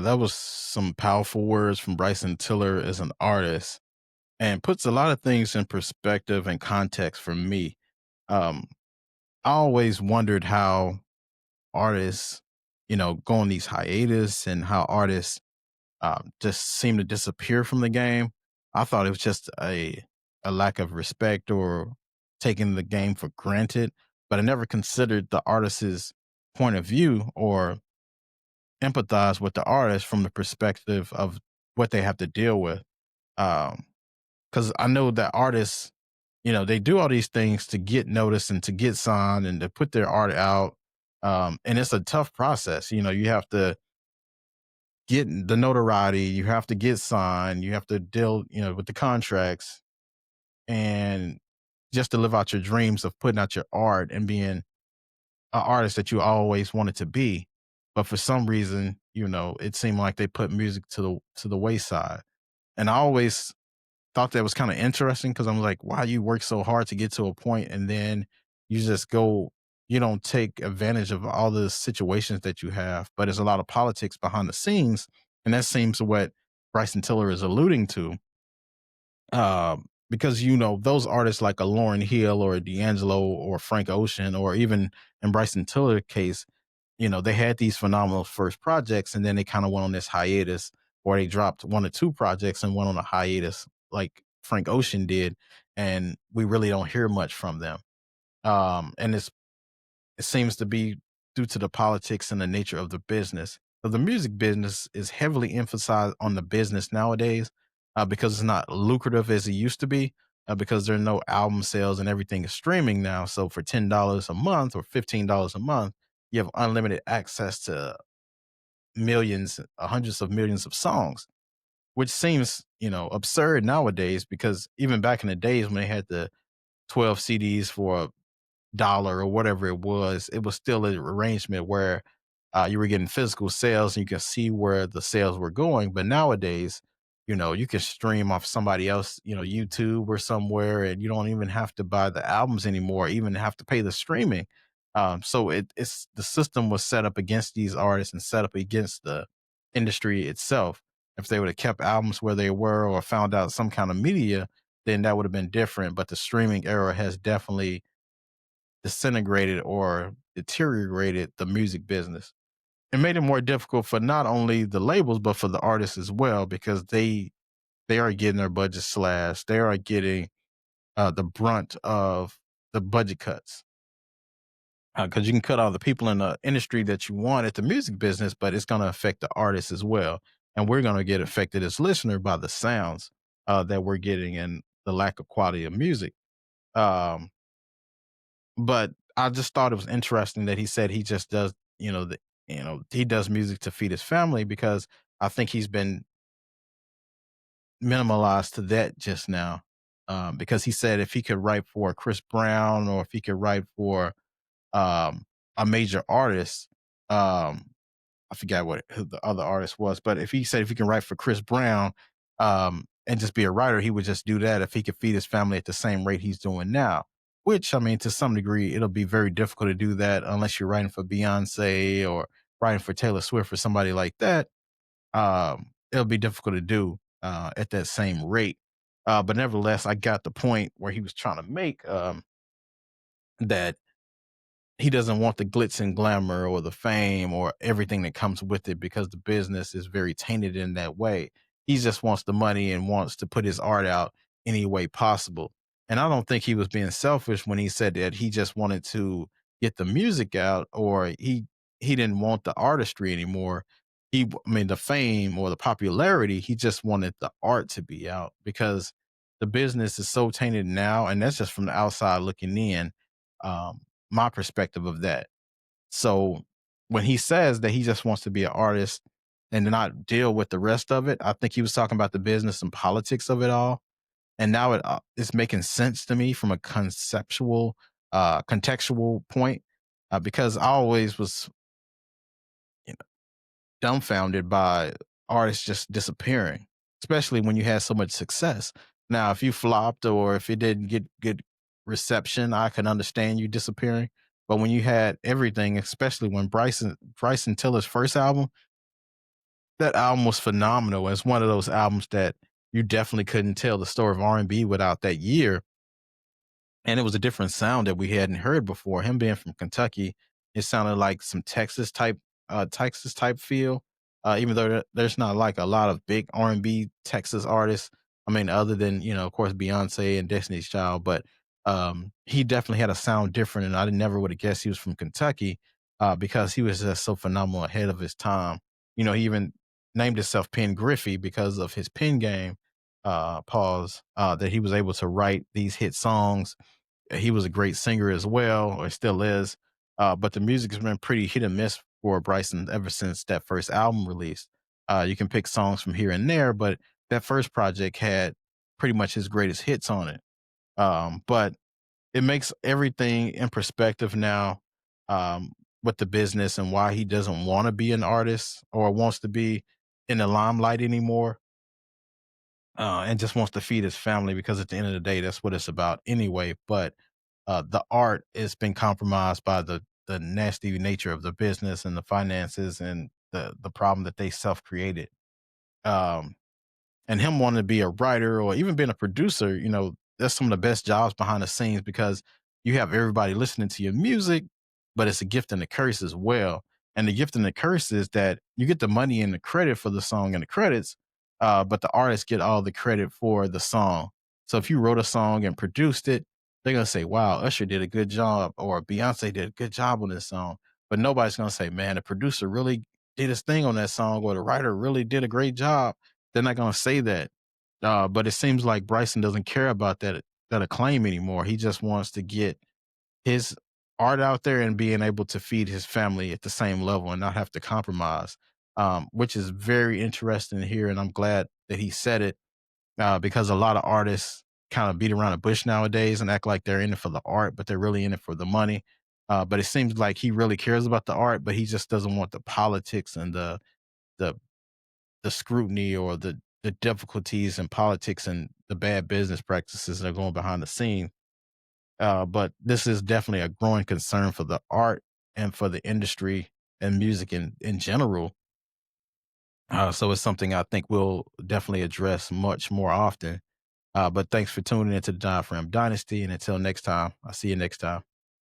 That was some powerful words from Bryson Tiller as an artist and puts a lot of things in perspective and context for me. Um, I always wondered how artists, go on these hiatus and how artists just seem to disappear from the game. I thought it was just a lack of respect or taking the game for granted, but I never considered the artist's point of view or empathize with the artist from the perspective of what they have to deal with. Because I know that artists, they do all these things to get noticed and to get signed and to put their art out. And it's a tough process. You have to get the notoriety, you have to get signed, you have to deal, with the contracts and just to live out your dreams of putting out your art and being an artist that you always wanted to be. But for some reason, it seemed like they put music to the wayside. And I always thought that was kind of interesting because I'm like, wow, you work so hard to get to a point and then you just go, you don't take advantage of all the situations that you have. But there's a lot of politics behind the scenes. And that seems what Bryson Tiller is alluding to. Because those artists like a Lauren Hill or a D'Angelo or Frank Ocean or even in Bryson Tiller case, they had these phenomenal first projects and then they kind of went on this hiatus or they dropped one or two projects and went on a hiatus like Frank Ocean did. And we really don't hear much from them. And it seems to be due to the politics and the nature of the business. So the music business is heavily emphasized on the business nowadays because it's not lucrative as it used to be. Because there are no album sales and everything is streaming now. So for $10 a month or $15 a month, you have unlimited access to millions, hundreds of millions of songs, which seems, absurd nowadays because even back in the days when they had the 12 CDs for dollar or whatever it was still an arrangement where you were getting physical sales and you can see where the sales were going. But nowadays, you can stream off somebody else, YouTube or somewhere, and you don't even have to buy the albums anymore, even have to pay the streaming. So it's the system was set up against these artists and set up against the industry itself. If they would have kept albums where they were or found out some kind of media, then that would have been different. But the streaming era has definitely disintegrated or deteriorated the music business. It made it more difficult for not only the labels but for the artists as well because they are getting their budget slashed. They are getting the brunt of the budget cuts because you can cut all the people in the industry that you want at the music business, but it's going to affect the artists as well. And we're going to get affected as listener by the sounds that we're getting and the lack of quality of music. Um, But I just thought it was interesting that he said he just does, he does music to feed his family because I think he's been minimalized to that just now. Because he said if he could write for Chris Brown or if he could write for um, a major artist, um, I forgot who the other artist was, but if he said if he can write for Chris Brown and just be a writer, he would just do that if he could feed his family at the same rate he's doing now. Which I mean, to some degree, it'll be very difficult to do that unless you're writing for Beyonce or writing for Taylor Swift or somebody like that. It'll be difficult to do at that same rate. But nevertheless, I got the point where he was trying to make that he doesn't want the glitz and glamour or the fame or everything that comes with it because the business is very tainted in that way. He just wants the money and wants to put his art out any way possible. And I don't think he was being selfish when he said that he just wanted to get the music out or he didn't want the artistry anymore. I mean the fame or the popularity, he just wanted the art to be out because the business is so tainted now and that's just from the outside looking in. Um, my perspective of that. So when he says that he just wants to be an artist and not deal with the rest of it, I think he was talking about the business and politics of it all. And now it's making sense to me from a contextual point because I always was dumbfounded by artists just disappearing, especially when you had so much success. Now, if you flopped or if it didn't get good reception, I can understand you disappearing. But when you had everything, especially when Bryson Tiller's first album, That album was phenomenal. It's one of those albums that you definitely couldn't tell the story of R&B without that year, and it was a different sound that we hadn't heard before. Him being from Kentucky, it sounded like some Texas type feel. Even though there's not like a lot of big R&B Texas artists. I mean, other than of course, Beyonce and Destiny's Child, but he definitely had a sound different, and I never would have guessed he was from Kentucky because he was just so phenomenal ahead of his time. He even named himself Pen Griffey because of his pen game. Pause. That he was able to write these hit songs. He was a great singer as well, or still is. But the music has been pretty hit and miss for Bryson ever since that first album release. You can pick songs from here and there, but that first project had pretty much his greatest hits on it. But it makes everything in perspective now with the business and why he doesn't want to be an artist or wants to be in the limelight anymore, and just wants to feed his family because at the end of the day, that's what it's about anyway. But the art has been compromised by the nasty nature of the business and the finances and the problem that they self created. Um, and him wanting to be a writer or even being a producer, that's some of the best jobs behind the scenes because you have everybody listening to your music, but it's a gift and a curse as well. And the gift and the curse is that you get the money and the credit for the song and the credits, but the artists get all the credit for the song. So if you wrote a song and produced it, they're gonna say, "Wow, Usher did a good job," or "Beyonce did a good job on this song." But nobody's gonna say, "Man, the producer really did his thing on that song," or "The writer really did a great job." They're not gonna say that. But it seems like Bryson doesn't care about that acclaim anymore. He just wants to get his art out there and being able to feed his family at the same level and not have to compromise, which is very interesting to hear. And I'm glad that he said it because a lot of artists kind of beat around the bush nowadays and act like they're in it for the art, but they're really in it for the money. But it seems like he really cares about the art, but he just doesn't want the politics and the the scrutiny or the difficulties in politics and the bad business practices that are going behind the scene. But this is definitely a growing concern for the art and for the industry and music in general. So it's something I think we'll definitely address much more often. But thanks for tuning into the Diaphragm Dynasty. And until next time, I'll see you next time.